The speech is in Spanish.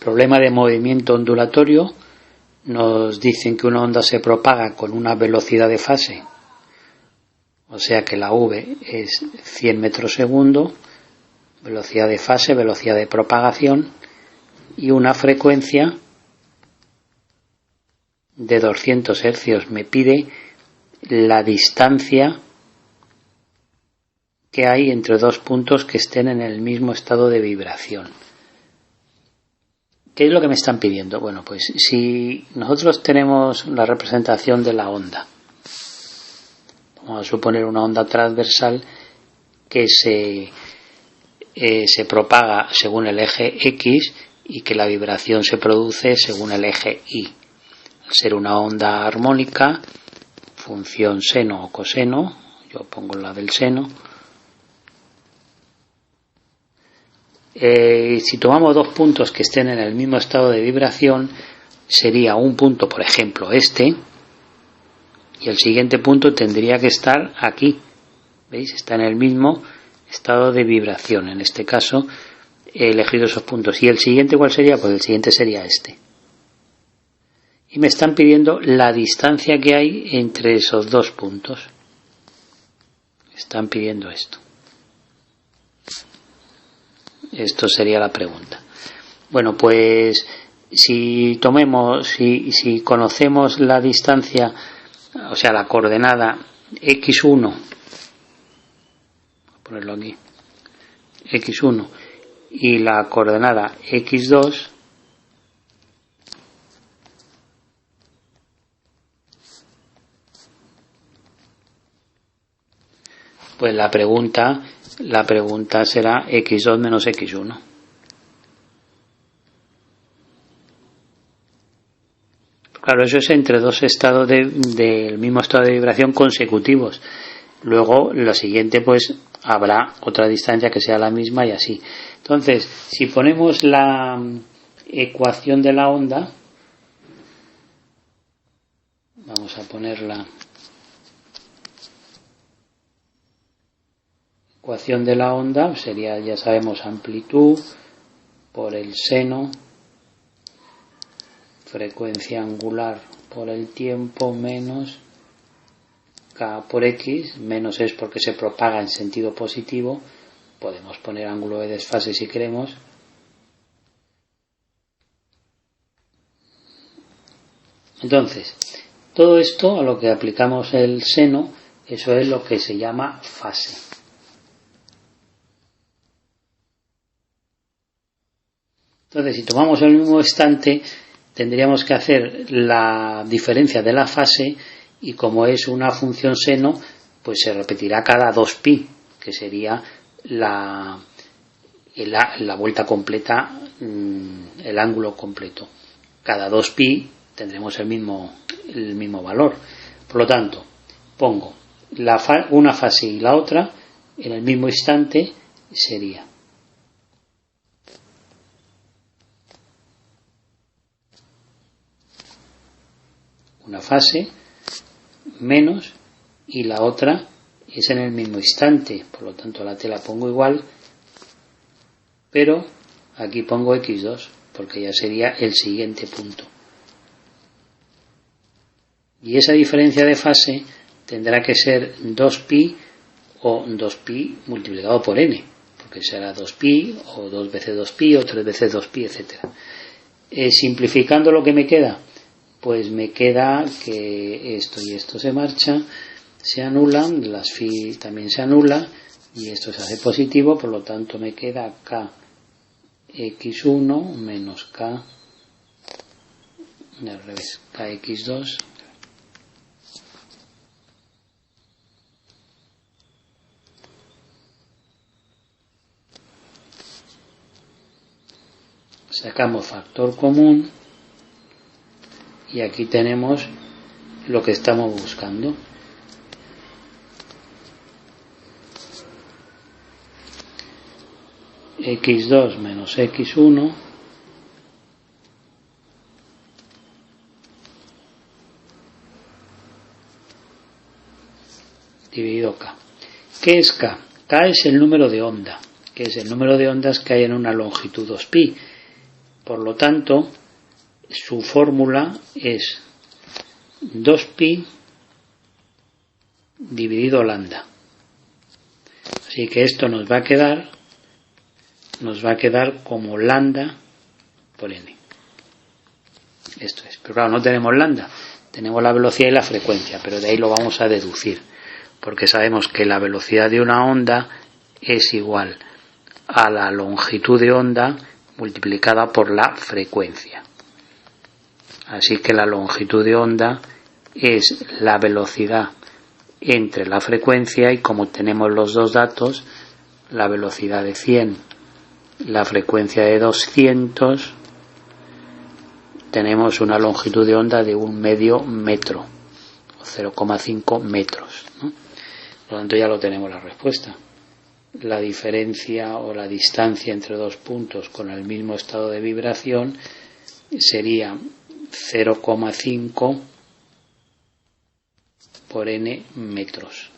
Problema de movimiento ondulatorio. Nos dicen que una onda se propaga con una velocidad de fase, o sea que la v es 100 metros segundo, velocidad de fase, velocidad de propagación, y una frecuencia de 200 hercios. Me pide la distancia que hay entre dos puntos que estén en el mismo estado de vibración. ¿Qué es lo que me están pidiendo? Bueno, pues si nosotros tenemos la representación de la onda, vamos a suponer una onda transversal que se propaga según el eje X y que la vibración se produce según el eje Y. Al ser una onda armónica, función seno o coseno, yo pongo la del seno. Si tomamos dos puntos que estén en el mismo estado de vibración, sería un punto, por ejemplo, este, y el siguiente punto tendría que estar aquí. ¿Veis? Está en el mismo estado de vibración. En este caso, he elegido esos puntos. ¿Y el siguiente cuál sería? Pues el siguiente sería este. Y me están pidiendo la distancia que hay entre esos dos puntos. Están pidiendo esto. Esto sería la pregunta. Bueno, pues si conocemos la distancia, o sea, la coordenada x1, voy a ponerlo aquí, x1, y la coordenada x2, pues la pregunta será x2 menos x1. Claro, eso es entre dos estados del mismo estado de vibración consecutivos. Luego, la siguiente, pues habrá otra distancia que sea la misma y así. Entonces, si ponemos la ecuación de la onda, vamos a poner la ecuación de la onda, sería, ya sabemos, amplitud por el seno, frecuencia angular por el tiempo, menos k por x, menos es porque se propaga en sentido positivo, podemos poner ángulo de desfase si queremos. Entonces, todo esto a lo que aplicamos el seno, eso es lo que se llama fase. Entonces, si tomamos el mismo instante, tendríamos que hacer la diferencia de la fase, y como es una función seno, pues se repetirá cada 2pi, que sería la vuelta completa, el ángulo completo. Cada 2pi tendremos el mismo valor. Por lo tanto, pongo una fase y la otra en el mismo instante, sería una fase menos, y la otra es en el mismo instante, por lo tanto la tela pongo igual, pero aquí pongo x2 porque ya sería el siguiente punto, y esa diferencia de fase tendrá que ser 2pi o 2pi multiplicado por n, porque será 2pi o 2 veces 2pi o 3 veces 2pi, etc. Simplificando, lo que me queda, pues me queda que esto y esto se marcha, se anulan, las phi también se anula, y esto se hace positivo, por lo tanto me queda k x1 menos k, al revés, kx2 sacamos factor común, y aquí tenemos lo que estamos buscando. x2 menos x1 dividido k. ¿Qué es k? K es el número de onda, que es el número de ondas que hay en una longitud 2pi. Por lo tanto, su fórmula es 2pi dividido lambda. Así que esto nos va a quedar como lambda por n. Esto es. Pero claro, no tenemos lambda, tenemos la velocidad y la frecuencia, pero de ahí lo vamos a deducir, porque sabemos que la velocidad de una onda es igual a la longitud de onda multiplicada por la frecuencia. Así que la longitud de onda es la velocidad entre la frecuencia, y como tenemos los dos datos, la velocidad de 100, la frecuencia de 200, tenemos una longitud de onda de 1/2 metro, o 0,5 metros, ¿no? Por lo tanto ya lo tenemos la respuesta. La diferencia o la distancia entre dos puntos con el mismo estado de vibración sería 0,5 por n metros.